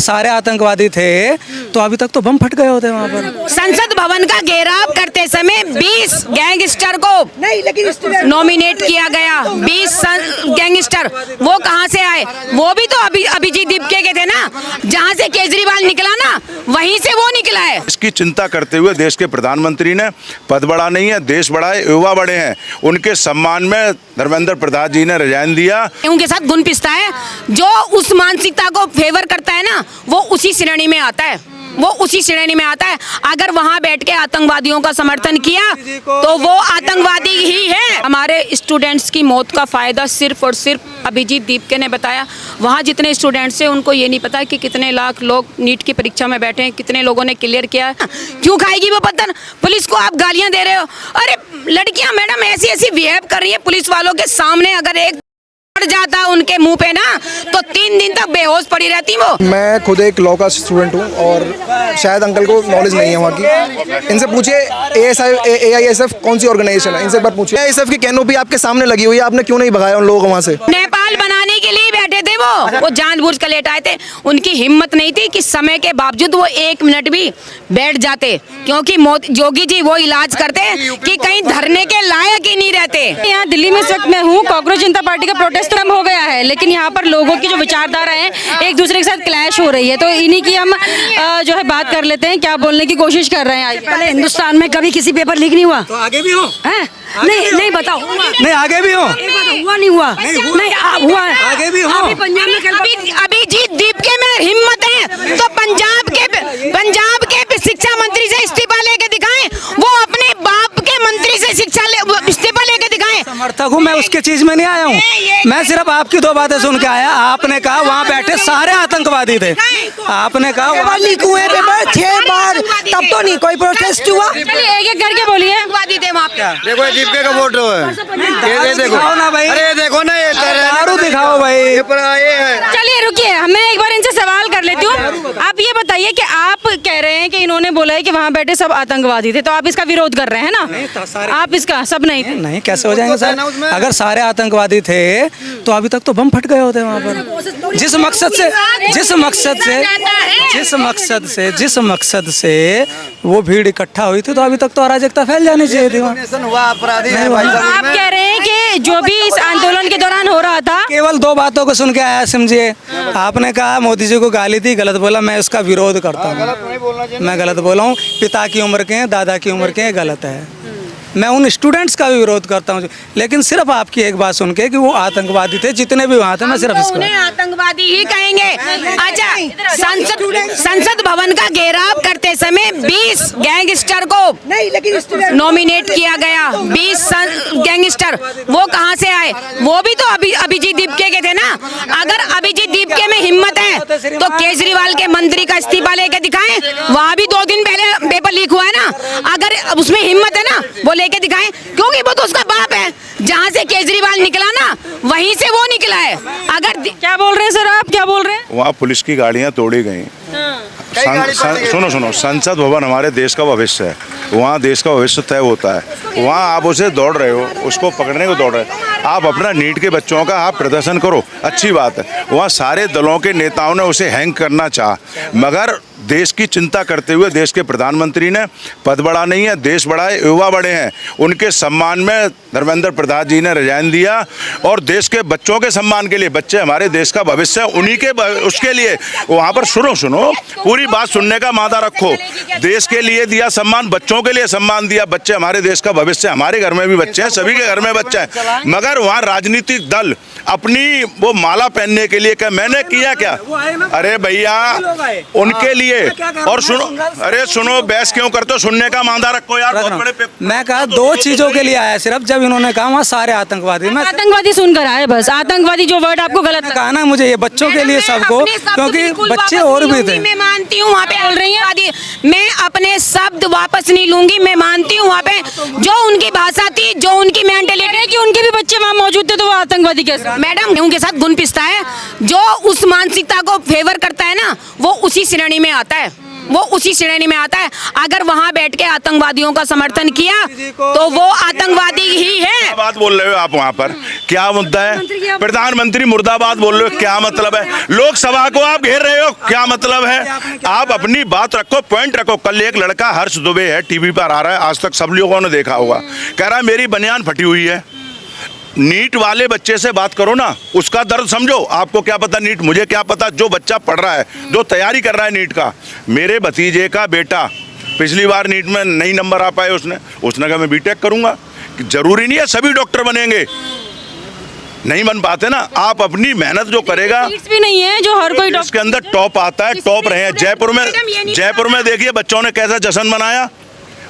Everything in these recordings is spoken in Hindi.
सारे आतंकवादी थे तो अभी तक तो बम फट गए होते वहाँ पर। संसद भवन का घेराव करते समय 20 गैंगस्टर को नॉमिनेट किया गया। 20 गैंगस्टर वो कहाँ से आए? वो भी तो अभिजीत दीपके के थे ना, जहाँ से केजरीवाल निकला ना वहीं से वो निकला है। इसकी चिंता करते हुए देश के प्रधानमंत्री ने पद बढ़ा नहीं है, देश बढ़ा है, युवा बड़े हैं, उनके सम्मान में धर्मेंद्र प्रधान जी ने रिजाइन दिया। उनके साथ गुण पिसता है, जो उस मानसिकता को फेवर करता है ना वो उसी श्रेणी में आता है, वो उसी श्रेणी में आता है। अगर वहां बैठ के आतंकवादियों का समर्थन किया तो वो आतंकवादी ही है। हमारे स्टूडेंट्स की मौत का फायदा सिर्फ और सिर्फ अभिजीत दीपके ने बताया। वहां जितने स्टूडेंट्स हैं उनको ये नहीं पता कि कितने लाख लोग नीट की परीक्षा में बैठे हैं, कितने लोगों ने क्लियर किया है। क्यों खाएगी वो पत्थर? पुलिस को आप गालियां दे रहे हो। अरे लड़कियां मैडम ऐसी ऐसी बिहेव कर रही है पुलिस वालों के सामने, अगर एक जाता उनके मुंह पे ना तो 3 दिन तक बेहोश पड़ी रहती वो। मैं खुद एक लॉ का स्टूडेंट हूँ और शायद अंकल को नॉलेज नहीं है वहाँ की। इनसे पूछिए AISF कौन सी ऑर्गेनाइजेशन है, इनसे एक बार पूछिए। AISF की कैनोपी आपके सामने लगी हुई है, आपने क्यों नहीं भगाया उन लोगों को वहाँ से? नेपाल बनाने के लिए बैठे थे वो जानबूझ कर लेट आए थे। उनकी हिम्मत नहीं थी कि समय के बावजूद वो 1 मिनट भी बैठ जाते, क्योंकि जोगी जी वो इलाज करते कि कहीं धरने के लायक ही नहीं रहते। यहाँ दिल्ली में इस वक्त मैं हूँ, कांग्रेस जनता पार्टी का प्रोटेस्ट कम हो गया है, लेकिन यहाँ पर लोगों की जो विचारधारा है एक दूसरे के साथ क्लैश हो रही है, तो इन्हीं की हम जो है बात कर लेते हैं, क्या बोलने की कोशिश कर रहे हैं। पहले हिंदुस्तान में कभी किसी पेपर लीक नहीं हुआ तो आगे भी हो? नहीं बताओ। नहीं आगे भी हो? हुआ नहीं हुआ? नहीं हुआ है। आगे भी हो? पंजाब में अभिजीत दीपके में हिम्मत है तो पंजाब के शिक्षा मंत्री से इस्तीफा लेके दिखाएं, वो अपने बाप के मंत्री से इस्तीफा लेके दिखाएं। समर्थक हूँ मैं, उसके चीज में नहीं आया हूँ। मैं सिर्फ आपकी 2 बातें सुन के आया। आपने कहा वहाँ बैठे सारे आतंकवादी थे, आपने कहा लीक हुए पेपर 6 बार, तब तो नहीं कोई प्रोटेस्ट हुआ। चलिए एक एक करके बोलिए। आतंकवादी थे वहाँ पे। देखो दीपके का फोटो है, ये देखो ना भाई, अरे देखो ना ये दारू दिखाओ भाई। ये है। चलिए रुकिए, मैं एक बार इनसे सवाल कर लेती हूँ। आप ये बताइए कि आप कह रहे हैं कि इन्होंने बोला है कि वहाँ बैठे सब आतंकवादी थे, तो आप इसका विरोध कर रहे हैं ना? आप इसका सब नहीं कैसे हो जाएंगे सर? अगर सारे आतंकवादी थे तो अभी तक तो बम फट गए होते वहाँ पर। जिस मकसद से वो भीड़ इकट्ठा हुई थी तो अभी तक तो अराजकता फैल जानी चाहिए थी वहाँ। अपराधी है आप कह रहे हैं कि जो भी इस आंदोलन के दौरान हो रहा था, केवल 2 बातों को सुन के आया समझिए। आपने कहा मोदी जी को गाली दी, गलत बोला, मैं उसका विरोध करता हूँ। मैं गलत बोला हूँ, पिता की उम्र के हैं, दादा की उम्र के हैं, गलत है। मैं उन स्टूडेंट्स का भी विरोध करता हूँ, लेकिन सिर्फ आपकी एक बात सुन के कि वो आतंकवादी थे, जितने भी वहाँ थे, मैं सिर्फ इसको उन्हें आतंकवादी ही कहेंगे। अच्छा, संसद भवन का घेराव करते समय 20 गैंगस्टर को नॉमिनेट किया गया। 20 गैंगस्टर वो कहाँ से आए? वो भी तो अभिजीत दीपके के थे ना। अगर अभिजीत दीपके में हिम्मत है तो केजरीवाल के मंत्री का इस्तीफा लेके दिखाएं। वहाँ भी 2 दिन पहले पेपर लीक हुआ है ना, अगर उसमें हिम्मत है ना वो लेके दिखाएं, क्योंकि वो तो उसका बाप है। जहाँ से केजरीवाल निकला ना वहीं से वो निकला है। अगर क्या बोल रहे हैं सर, आप क्या बोल रहे हैं? वहाँ पुलिस की गाड़ियाँ तोड़ी गई। सुनो, संसद भवन हमारे देश का भविष्य है, वहाँ देश का भविष्य तय होता है। वहाँ आप उसे दौड़ रहे हो, उसको पकड़ने को दौड़ रहे हो। आप अपना नीट के बच्चों का आप प्रदर्शन करो, अच्छी बात है। वहाँ सारे दलों के नेताओं ने उसे हैंग करना चाहा, मगर देश की चिंता करते हुए देश के प्रधानमंत्री ने पद बढ़ा नहीं है, देश बढ़ा है, युवा बड़े हैं, उनके सम्मान में धर्मेंद्र प्रधान जी ने रिजाइन दिया। और देश के बच्चों के सम्मान के लिए, बच्चे हमारे देश का भविष्य है, उन्हीं के उसके लिए वहाँ पर सुनो पूरी बात सुनने का मादा रखो। देश के लिए दिया सम्मान, बच्चों के लिए सम्मान दिया। बच्चे हमारे देश का भविष्य, हमारे घर में भी बच्चे हैं, सभी के घर में बच्चे हैं, मगर वहाँ राजनीतिक दल अपनी वो माला पहनने के लिए क्या मैंने किया क्या? अरे भैया उनके लिए। और सुनो बहस क्यों करते हो? सुनने का मादा रखो यार। मैं कहा 2 चीजों के लिए आया सिर्फ, जब इन्होंने कहा वहाँ सारे आतंकवादी, मैं आतंकवादी सुनकर आए बस। आतंकवादी जो वर्ड आपको गलत कहा ना मुझे, ये बच्चों के लिए सबको, क्योंकि बच्चे और भी थे। मैं मानती हूँ वहाँ पे बोल रही है, मैं अपने शब्द वापस नहीं लूंगी। मैं मानती हूँ वहाँ पे जो उनकी भाषा थी, जो उनकी मेंटेलिटी है कि उनके भी बच्चे वहाँ मौजूद थे, तो वो आतंकवादी कैसे? मैडम उनके साथ गुण पिसता है, जो उस मानसिकता को फेवर करता है ना वो उसी श्रेणी में आता है, वो उसी श्रेणी में आता है। अगर वहाँ बैठ के आतंकवादियों का समर्थन किया तो वो आतंकवादी ही है। बात बोल रहे हो आप वहाँ पर क्या मुद्दा है? प्रधानमंत्री मुर्दाबाद बोल रहे हो, क्या मतलब है? लोकसभा को आप घेर रहे हो, क्या मतलब है? आप अपनी बात रखो, पॉइंट रखो। कल एक लड़का हर्ष दुबे है, टीवी पर आ रहा है, आज तक सब लोगों ने देखा होगा, कह रहा है मेरी बनियान फटी हुई है। नीट वाले बच्चे से बात करो ना, उसका दर्द समझो। आपको क्या पता नीट, मुझे क्या पता, जो बच्चा पढ़ रहा है, जो तैयारी कर रहा है नीट का। मेरे भतीजे का बेटा पिछली बार नीट में नहीं नंबर आ पाए, उसने कहा मैं बीटेक करूंगा। जरूरी नहीं है सभी डॉक्टर बनेंगे, नहीं बन पाते ना। आप अपनी मेहनत जो करेगा, सीट्स भी नहीं है जो हर कोई इसके अंदर टॉप आता है, टॉप रहे हैं। जयपुर में देखिए बच्चों ने कैसा जश्न मनाया,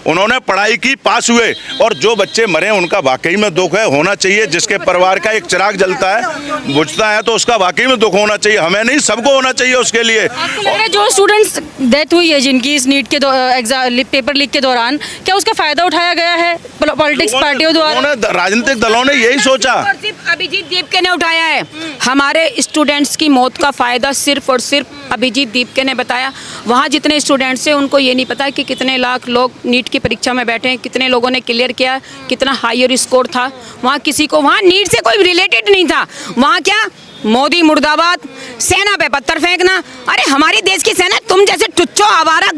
उन्होंने पढ़ाई की, पास हुए। और जो बच्चे मरे उनका वाकई में दुख है, होना चाहिए। जिसके परिवार का एक चिराग जलता है, बुझता है, तो उसका वाकई में दुख होना चाहिए। हमें नहीं, सबको होना चाहिए उसके लिए। आपको लग रहा है जो स्टूडेंट्स डेथ हुई है जिनकी इस नीट के एग्जाम पेपर लीक के दौरान, क्या उसका फायदा उठाया गया है पॉलिटिक्स पार्टियों द्वारा? राजनीतिक दलों ने यही सोचा। सिर्फ अभिजीत दीपके ने उठाया है। हमारे स्टूडेंट्स की मौत का फायदा सिर्फ और सिर्फ अभिजीत दीपके ने बताया। वहाँ जितने स्टूडेंट्स हैं उनको ये नहीं पता कि कितने लाख लोग नीट की परीक्षा में बैठे हैं, कितने लोगों ने क्लियर किया, कितना हायर स्कोर था। वहाँ किसी को, वहाँ नीट से कोई रिलेटेड नहीं था। वहाँ क्या, मोदी मुर्दाबाद, सेना पे पत्थर फेंकना। अरे हमारी देश की सेना तुम जैसे टुच्चो आवारा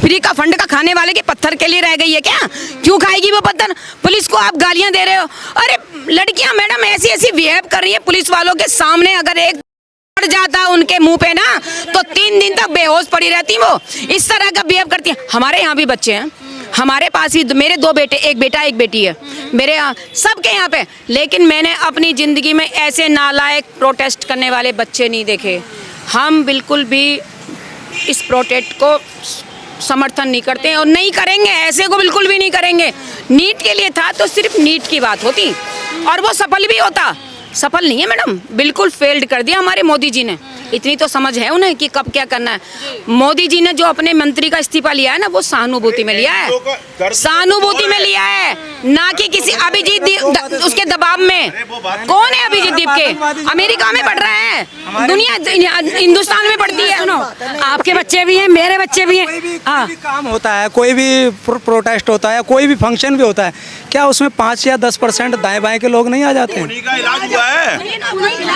फ्री का फंड का खाने वाले के पत्थर के लिए रह गई है क्या? क्यों खाएगी वो पत्थर? पुलिस को आप गालियां दे रहे हो। अरे लड़कियां मैडम ऐसी ऐसी बिहेव कर रही है पुलिस वालों के सामने, अगर एक पड़ जाता उनके मुंह पे ना तो 3 दिन तक बेहोश पड़ी रहती वो। इस तरह का बिहेव करती है। हमारे यहाँ भी बच्चे हैं, हमारे पास भी मेरे 2 बेटे, एक बेटा एक बेटी है मेरे यहाँ, सबके यहाँ पे। लेकिन मैंने अपनी ज़िंदगी में ऐसे नालायक प्रोटेस्ट करने वाले बच्चे नहीं देखे। हम बिल्कुल भी इस प्रोटेस्ट को समर्थन नहीं करते हैं और नहीं करेंगे, ऐसे को बिल्कुल भी नहीं करेंगे। नीट के लिए था तो सिर्फ नीट की बात होती और वो सफल भी होता। सफल नहीं है मैडम, बिल्कुल फेल्ड कर दिया हमारे मोदी जी ने। इतनी तो समझ है उन्हें कि कब क्या करना है। मोदी जी ने जो अपने मंत्री का इस्तीफा लिया है ना, वो सहानुभूति में लिया है, सहानुभूति में लिया है, ना कि किसी अभिजीत उसके दबाव में। कौन है अभिजीत दीप के? अमेरिका में पढ़ रहे हैं, दुनिया हिंदुस्तान में पढ़ती है। सुनो, आपके बच्चे भी हैं, मेरे बच्चे भी हैं। कोई भी काम होता है, कोई भी प्रोटेस्ट होता है, कोई भी फंक्शन भी होता है, क्या उसमें 5 या 10% दाएं बाएं के लोग नहीं आ जाते हैं? उन्हीं का इलाज हुआ है,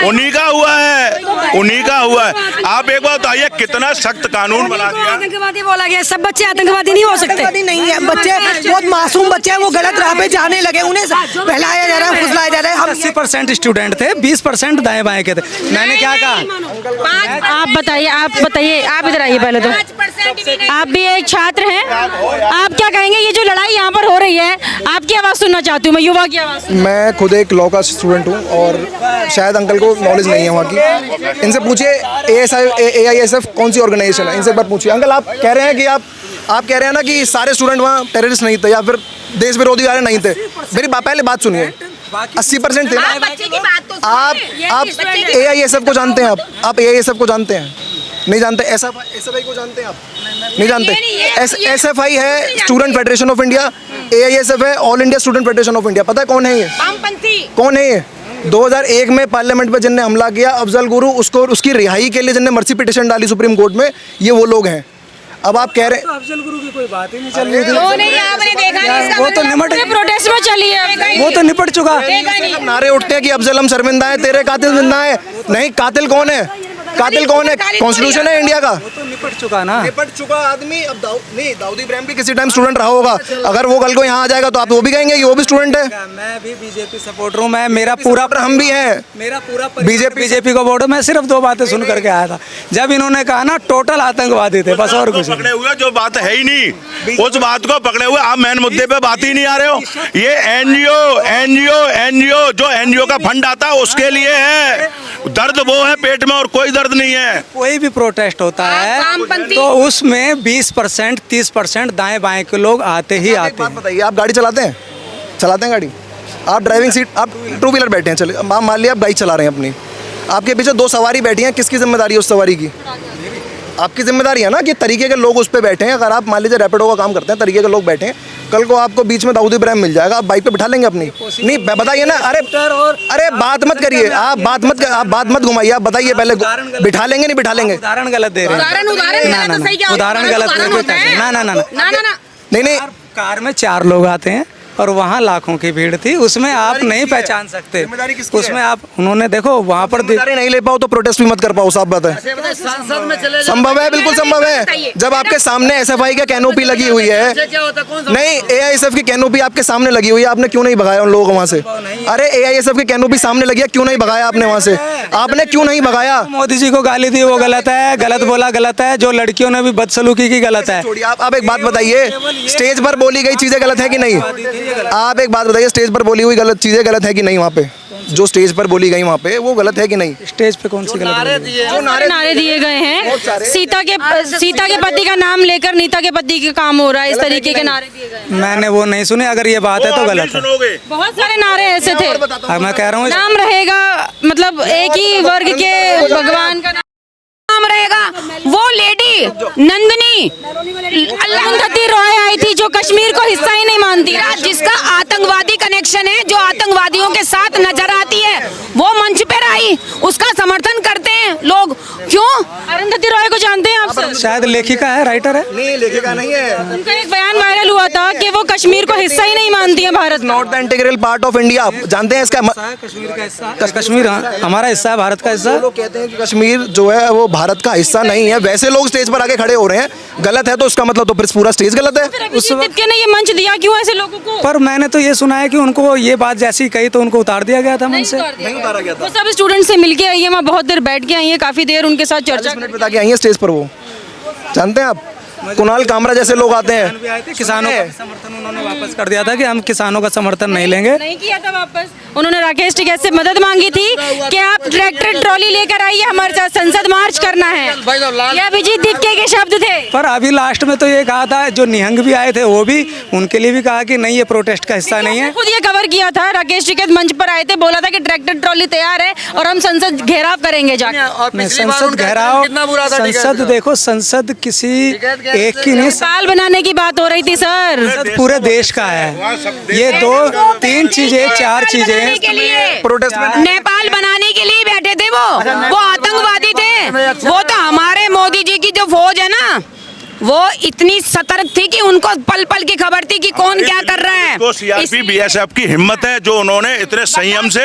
उन्हीं का हुआ है, उन्हीं का हुआ है। आप एक बात बताइए, कितना सख्त कानून बना दिया। आतंकवादी बोला गया, सब बच्चे आतंकवादी नहीं हो सकते। आतंकवादी नहीं है, बच्चे बहुत मासूम बच्चे हैं, वो गलत राह पे जाने लगे, उन्हें बहलाया जा रहा है, फुसलाया जा रहा है। हम 80% स्टूडेंट थे, 20% दाएं बाएं के थे। मैंने क्या कहा? आप बताइए, आप इधर आइए पहले तो। आप भी एक छात्र हैं, आप क्या कहेंगे? ये जो लड़ाई यहाँ पर हो रही है, आपकी आवाज़ सुनना चाहती हूँ मैं, युवा की आवाज़। मैं खुद एक लॉ का स्टूडेंट हूँ और शायद अंकल को नॉलेज नहीं है वहाँ की। इनसे पूछिए AISF कौन सी ऑर्गेनाइजेशन है, इनसे एक बार पूछिए। अंकल आप कह रहे हैं कि आप कह रहे हैं ना कि सारे स्टूडेंट वहाँ टेररिस्ट नहीं थे या फिर देश विरोधी वाले नहीं थे। मेरी पहले बात सुनिए, 80% थे। आप AISF को जानते हैं? आप AISF को जानते हैं? नहीं जानते? SFI को जानते हैं आप? नहीं जानते? SFI है student federation of India, AISF है all India student federation of India. पता है कौन है ये? कौन है ये? 2001 में पार्लियामेंट में जिनने हमला किया, अफजल गुरु, उसकी रिहाई के लिए जिनने मर्सी पिटीशन डाली सुप्रीम कोर्ट में, ये वो लोग हैं। अब आप कह रहे हैं अफजल गुरु की कोई बात ही नहीं चल रही थी। वो तो निपट, प्रोटेस्ट में चली है, वो तो निपट चुका। नारे उठते हैं कि अफजल हम शर्मिंदा है, तेरे कातिल जिंदा है। नहीं, कातिल कौन है? कातिल कौन है? कॉन्स्टिट्यूशन है इंडिया का। वो तो निपट चुका ना। निपट चुका आदमी। अब दाऊद इब्राहिम भी किसी टाइम स्टूडेंट रहा होगा। अगर वो कल को यहाँ आ जाएगा तो आप वो भी कहेंगे कि वो भी स्टूडेंट है। मैं भी बीजेपी सपोर्टर हूँ। मैं मेरा पूरा हम भी हैं, मेरा पूरा बीजेपी को वोट। मैं सिर्फ 2 बातें सुन करके आया था जब इन्होंने कहा ना टोटल आतंकवादी थे, बस और कुछ पकड़े हुए, जो बात है ही नहीं, उस बात को पकड़े हुए। आप मेन मुद्दे पे बात ही नहीं आ रहे हो। ये एनजीओ जो एनजीओ का फंड आता है उसके लिए है। दर्द वो है पेट में और कोई दर्द नहीं है। कोई भी प्रोटेस्ट होता है तो उसमें 20% 30% दाएं बाएं के लोग आते ही आते हैं। बताइए, आप गाड़ी चलाते हैं गाड़ी? आप ड्राइविंग सीट, आप 2 व्हीलर बैठे हैं, चलिए मान लिया आप बाइक चला रहे हैं अपनी, आपके पीछे 2 सवारी बैठी हैं, किसकी जिम्मेदारी है उस सवारी की? आपकी जिम्मेदारी है ना कि तरीके के लोग उस पर बैठे हैं। अगर आप मान लीजिए रैपिडो का काम करते हैं, तरीके के लोग बैठे हैं, कल को आपको बीच में दाऊद इब्राहिम मिल जाएगा, आप बाइक पे बिठा लेंगे अपनी? नहीं, बताइए ना। अरे बात मत करिए, आप बात मत घुमाइए, आप बताइए पहले, बिठा लेंगे नहीं बिठा लेंगे? उदाहरण गलत दे रहे हैं। उदाहरण गलत दे रहे हैं। ना। नहीं, नहीं, कार में 4 लोग आते हैं, और वहाँ लाखों की भीड़ थी, उसमें आप नहीं पहचान सकते। जिम्मेदारी किसकी है? उसमें आप उन्होंने देखो वहाँ पर जिम्मेदारी नहीं ले पाओ तो प्रोटेस्ट भी मत कर पाओ, साफ बात है। संभव है, बिल्कुल संभव है। जब आपके सामने एसएफआई का कैनोपी लगी हुई है, नहीं एआईएसएफ की कैनोपी आपके सामने लगी हुई है, आपने क्यों नहीं भगाया उन लोगों को वहाँ से? अरे एआईएसएफ की कैनोपी सामने लगी है, क्यों नहीं भगाया आपने वहाँ से? आपने क्यों नहीं भगाया? मोदी जी को गाली दी वो गलत है, गलत बोला गलत है, जो लड़कियों ने भी बदसलूकी की गलत है। छोड़िए, आप एक बात बताइए, स्टेज पर बोली गई चीजें गलत है कि नहीं? आप एक बात बताइए, स्टेज पर बोली हुई गलत चीजें गलत है कि नहीं? वहाँ पे जो स्टेज पर बोली गई वहाँ पे वो गलत है कि नहीं? स्टेज पे कौन सी गलत है? जो नारे दिए गए हैं, सीता के पति का नाम लेकर नीता के पति का काम हो रहा है, इस तरीके के नारे दिए गए हैं। मैंने वो नहीं सुने, अगर ये बात है तो गलत है। बहुत सारे नारे ऐसे थे, अब मैं कह रहा हूँ नाम रहेगा, मतलब एक ही वर्ग के भगवान का नाम रहेगा। वो लेडी नंदिनी अरुंधति रॉय आई थी जो कश्मीर को हिस्सा ही नहीं मानती, जिसका आतंकवादी कनेक्शन है, जो आतंकवादियों के साथ नजर आती है, वो मंच पर आई, उसका समर्थन करते हैं लोग। क्यों? अरुंधति रॉय को जानते हैं आप सर? शायद लेखिका है, राइटर है। नहीं, लेखिका नहीं है। उनका एक बयान वायरल हुआ था कि वो कश्मीर को हिस्सा ही नहीं मानती है भारत में। Not the integral part of India, जानते हैं इसका कश्मीर का हिस्सा, कश्मीर हमारा हिस्सा है, भारत का हिस्सा। लोग कहते हैं कि कश्मीर जो है वो भारत का हिस्सा नहीं है, वैसे लोग स्टेज पर आके खड़े हो रहे हैं, गलत है तो उसका मतलब तो फिर पूरा स्टेज गलत है। उस वक्त ने ये मंच दिया क्यों ऐसे लोगों को? पर मैंने तो ये सुना है कि उनको ये बात जैसी कही तो उनको उतार दिया गया था मंच से। नहीं उतारा गया था। वो सब स्टूडेंट से मिलके आई है, वहाँ बहुत देर बैठ के आई है, काफी देर उनके साथ चर्चा। 40 मिनट बिता के आई है स्टेज पर वो, जानते हैं आप? कुणाल कामरा जैसे लोग आते हैं, किसानों का समर्थन उन्होंने वापस कर दिया था कि हम किसानों का समर्थन नहीं लेंगे। नहीं किया था वापस। उन्होंने राकेश टिकैत से मदद मांगी थी कि आप ट्रैक्टर ट्रॉली लेकर आइए, हमारे साथ संसद मार्च करना है। ये अभिजीत दीपके के शब्द थे। पर अभी लास्ट में तो ये कहा था, जो निहंग भी आए थे वो भी, उनके लिए भी कहा कि नहीं ये प्रोटेस्ट का हिस्सा नहीं है। खुद ये कवर किया था, राकेश टिकैत मंच पर आए थे, बोला था कि ट्रैक्टर ट्रॉली तैयार है और हम संसद घेराव करेंगे जाकर। नहीं, संसद घेराव, संसद देखो, संसद किसी एक की नहीं, साल बनाने की बात हो रही थी सर। संसद पूरे देश का है। ये 2-3 चीजें, 4 चीजें प्रोटेस्ट में नेपाल बनाने के लिए बैठे थे वो आतंकवादी थे। वो तो हमारे मोदी जी की जो फौज है ना, वो इतनी सतर्क थी कि उनको पल पल की खबर थी कि कौन क्या कर रहा है। तो सीआरपी बीएसएफ की हिम्मत है जो उन्होंने इतने संयम से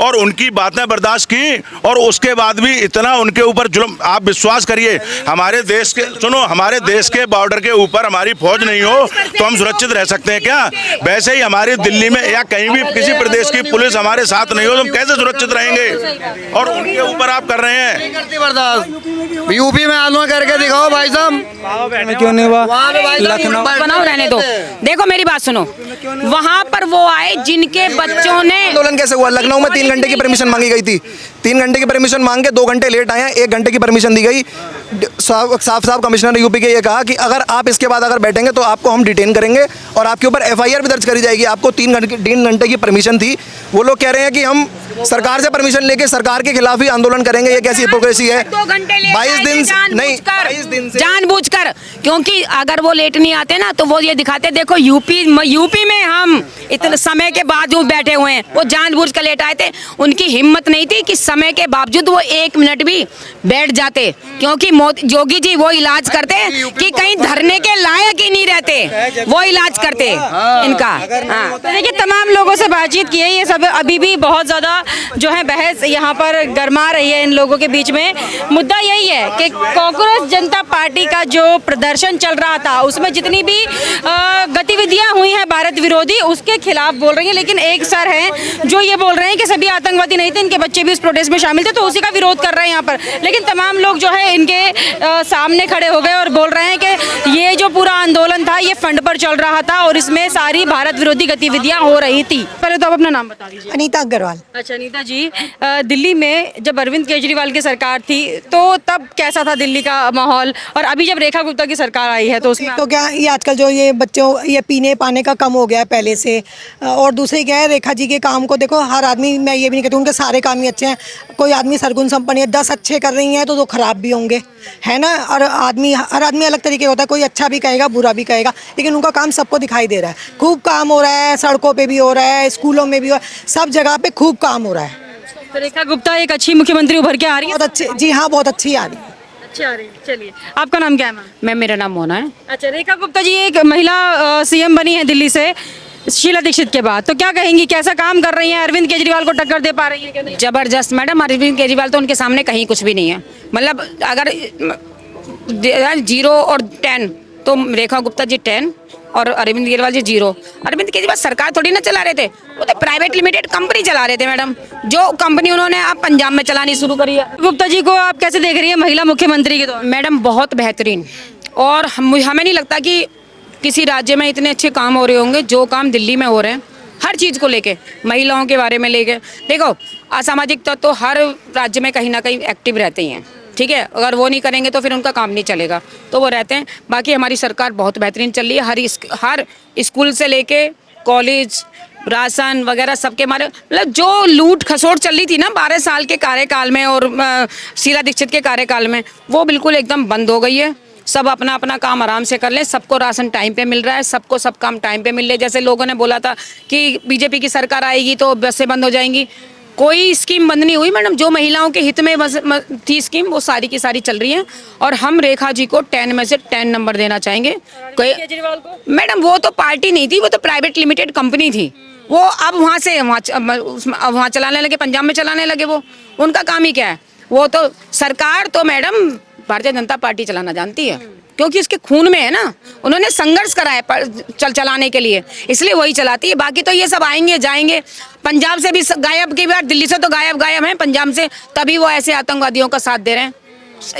और उनकी बातें बर्दाश्त की, और उसके बाद भी इतना उनके ऊपर जुल्म। आप विश्वास करिए, हमारे देश के, सुनो, हमारे देश के बॉर्डर के ऊपर हमारी फौज नहीं हो तो हम सुरक्षित रह सकते हैं क्या? वैसे ही हमारी दिल्ली में या कहीं भी किसी प्रदेश की पुलिस हमारे साथ नहीं हो तो हम कैसे सुरक्षित रहेंगे? और उनके ऊपर आप कर रहे हैं। यूपी में आंदोलन करके दिखाओ भाई साहब। में क्यों नहीं हुआ? लखनऊ बनाओ, रहने दो। देखो मेरी बात सुनो, वहाँ पर वो आए जिनके बच्चों ने आंदोलन कैसे हुआ? लखनऊ में 3 घंटे की परमिशन मांगी गई थी, 3 घंटे की परमिशन मांग के 2 घंटे लेट आए हैं, 1 घंटे की परमिशन दी गई। साफ कमिश्नर यूपी के ये कहा कि अगर आप इसके बाद अगर बैठेंगे तो आपको हम डिटेन करेंगे और आपके ऊपर एफआईआर भी दर्ज करी जाएगी। आपको 3 घंटे की परमिशन थी। वो लोग कह रहे हैं कि हम सरकार से परमिशन लेके सरकार के खिलाफ ही आंदोलन करेंगे। ये कैसी हिपोक्रेसी है? 2 घंटे लेट 22 दिन नहीं, 22 दिन से जानबूझकर, क्योंकि अगर वो लेट नहीं आते ना तो वो ये दिखाते, देखो यूपी में हम इतने समय के बावजूद बैठे हुए हैं। वो जानबूझ कर लेट आए थे, उनकी हिम्मत नहीं थी कि समय के बावजूद वो 1 मिनट भी बैठ जाते, क्योंकि योगी जी वो इलाज करते कि कहीं धरने के लायक ही नहीं रहते, वो इलाज करते इनका। तो देखिए, तमाम लोगों से बातचीत की है, ये सब अभी भी बहुत ज़्यादा जो है बहस यहाँ पर गरमा रही है इन लोगों के बीच में। मुद्दा यही है कि कांग्रेस जनता पार्टी का जो प्रदर्शन चल रहा था उसमें जितनी भी गतिविधियां हुई हैं भारत विरोधी, उसके खिलाफ बोल रही हैं। लेकिन एक सर हैं जो ये बोल रहे हैं कि सभी आतंकवादी नहीं थे, इनके बच्चे भी इस प्रोटेस्ट में शामिल थे, तो उसी का विरोध कर रहे हैं यहाँ पर। लेकिन तमाम लोग जो है इनके सामने खड़े हो गए और बोल रहे हैं कि ये जो पूरा आंदोलन था ये फंड पर चल रहा था और इसमें सारी भारत विरोधी गतिविधियां हो रही थी। पहले तो आप अपना नाम बता दीजिए। अनीता अग्रवाल। अच्छा अनीता जी, दिल्ली में जब अरविंद केजरीवाल की सरकार थी तो तब कैसा था दिल्ली का माहौल, और अभी जब रेखा गुप्ता की सरकार आई है तो उसमें तो क्या ये आजकल जो ये बच्चों ये पीने पाने का कम हो गया है पहले से, और दूसरी क्या है, रेखा जी के काम को देखो, हर आदमी, मैं ये भी नहीं कहती उनके सारे काम ही अच्छे हैं। कोई आदमी सरगुन संपन्न है, 10 अच्छे कर रही हैं तो 2 खराब भी होंगे, है ना। और हर आदमी अलग तरीके होता है, कोई अच्छा भी कहेगा बुरा भी कहेगा, लेकिन उनका काम सबको दिखाई दे रहा है। खूब काम हो रहा है, सड़कों पे भी हो रहा है, स्कूलों में भी हो रहा है, सब जगह पे खूब काम हो रहा है। तो रेखा गुप्ता एक अच्छी मुख्यमंत्री उभर के आ रही है। बहुत अच्छी, जी हाँ, बहुत अच्छी आ रही है। अच्छी आ रही है। चलिए, आपका नाम क्या है मैम? मेरा नाम मोना है। अच्छा, रेखा गुप्ता जी एक महिला सीएम बनी है दिल्ली से, शीला दीक्षित के बाद, तो क्या कहेंगी, कैसा काम कर रही हैं, अरविंद केजरीवाल को टक्कर दे पा रही हैं क्या नहीं? जबरदस्त मैडम, अरविंद केजरीवाल तो उनके सामने कहीं कुछ भी नहीं है। मतलब अगर 0 और 10 तो रेखा गुप्ता जी 10 और अरविंद केजरीवाल जी 0। अरविंद केजरीवाल सरकार थोड़ी ना चला रहे थे, वो तो प्राइवेट लिमिटेड कंपनी चला रहे थे मैडम, जो कंपनी उन्होंने अब पंजाब में चलानी शुरू करी है। गुप्ता जी को आप कैसे देख रही हैं महिला मुख्यमंत्री के तौर? मैडम बहुत बेहतरीन, और हमें नहीं लगता कि किसी राज्य में इतने अच्छे काम हो रहे होंगे जो काम दिल्ली में हो रहे हैं। हर चीज़ को लेके, महिलाओं के बारे में लेके, देखो असामाजिक तत्व तो हर राज्य में कहीं ना कहीं एक्टिव रहते ही हैं, ठीक है। अगर वो नहीं करेंगे तो फिर उनका काम नहीं चलेगा, तो वो रहते हैं। बाकी हमारी सरकार बहुत बेहतरीन चल रही है, हर स्कूल से लेके कॉलेज, राशन वगैरह सबके हमारे, मतलब जो लूट खसोट चल रही थी ना 12 साल के कार्यकाल में और शीला दीक्षित के कार्यकाल में, वो बिल्कुल एकदम बंद हो गई है। सब अपना अपना काम आराम से कर लें, सबको राशन टाइम पे मिल रहा है, सबको सब काम टाइम पे मिल रहे। जैसे लोगों ने बोला था कि बीजेपी की सरकार आएगी तो बसें बंद हो जाएंगी, कोई स्कीम बंद नहीं हुई मैडम। जो महिलाओं के हित में थी स्कीम, वो सारी की सारी चल रही हैं। और हम रेखा जी को 10 में से 10 नंबर देना चाहेंगे। कोई केजरीवाल को? मैडम वो तो पार्टी नहीं थी, वो तो प्राइवेट लिमिटेड कंपनी थी। वो अब वहाँ से वहाँ चलाने लगे, पंजाब में चलाने लगे। वो उनका काम ही क्या है? वो तो सरकार तो मैडम भारतीय जनता पार्टी चलाना जानती है, क्योंकि इसके खून में है ना, उन्होंने संघर्ष करा है चलाने के लिए, इसलिए वही चलाती है। बाकी तो ये सब आएंगे जाएंगे, पंजाब से भी गायब की बार, दिल्ली से तो गायब हैं, पंजाब से तभी वो ऐसे आतंकवादियों का साथ दे रहे हैं।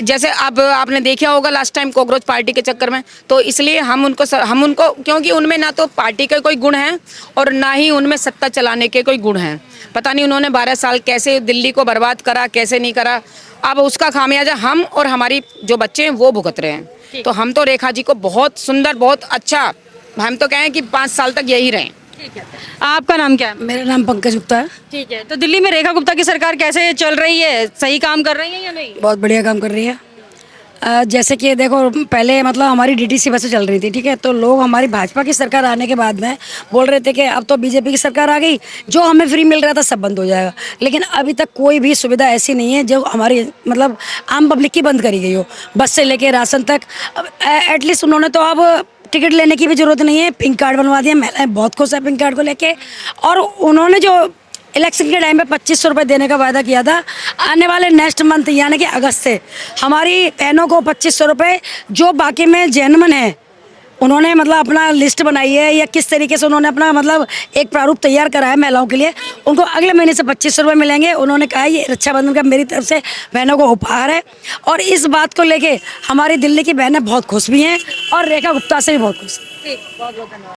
जैसे अब आपने देखा होगा लास्ट टाइम कॉकरोच पार्टी के चक्कर में, तो इसलिए हम उनको क्योंकि उनमें ना तो पार्टी के कोई गुण हैं और ना ही उनमें सत्ता चलाने के कोई गुण हैं। पता नहीं उन्होंने 12 साल कैसे दिल्ली को बर्बाद करा, कैसे नहीं करा। अब उसका खामियाजा हम और हमारी जो बच्चे हैं वो भुगत रहे हैं। तो हम तो रेखा जी को बहुत सुंदर, बहुत अच्छा, हम तो कहें कि 5 साल तक यही रहें। ठीक है, आपका नाम क्या है? मेरा नाम पंकज गुप्ता है। ठीक है, तो दिल्ली में रेखा गुप्ता की सरकार कैसे चल रही है, सही काम कर रही है या नहीं? बहुत बढ़िया काम कर रही है। जैसे कि देखो, पहले मतलब हमारी डीटीसी बसें चल रही थी, ठीक है, तो लोग हमारी भाजपा की सरकार आने के बाद में बोल रहे थे कि अब तो बीजेपी की सरकार आ गई, जो हमें फ्री मिल रहा था सब बंद हो जाएगा। लेकिन अभी तक कोई भी सुविधा ऐसी नहीं है जो हमारी मतलब आम पब्लिक की बंद करी गई हो, बस से लेके राशन तक। एटलीस्ट उन्होंने तो अब टिकट लेने की भी जरूरत नहीं है, पिंक कार्ड बनवा दिया। महिलाएं बहुत खुश है पिंक कार्ड को लेके। और उन्होंने जो इलेक्शन के टाइम पे 2500 रुपये देने का वादा किया था, आने वाले नेक्स्ट मंथ यानी कि अगस्त से हमारी बहनों को 2500 रुपये, जो बाकी में जेन्युइन है, उन्होंने मतलब अपना लिस्ट बनाई है या किस तरीके से उन्होंने अपना मतलब एक प्रारूप तैयार करा है महिलाओं के लिए, उनको अगले महीने से 2500 रुपये मिलेंगे। उन्होंने कहा ये रक्षाबंधन का मेरी तरफ से बहनों को उपहार है। और इस बात को लेके हमारी दिल्ली की बहनें बहुत खुश भी हैं और रेखा गुप्ता से भी बहुत खुश हैं।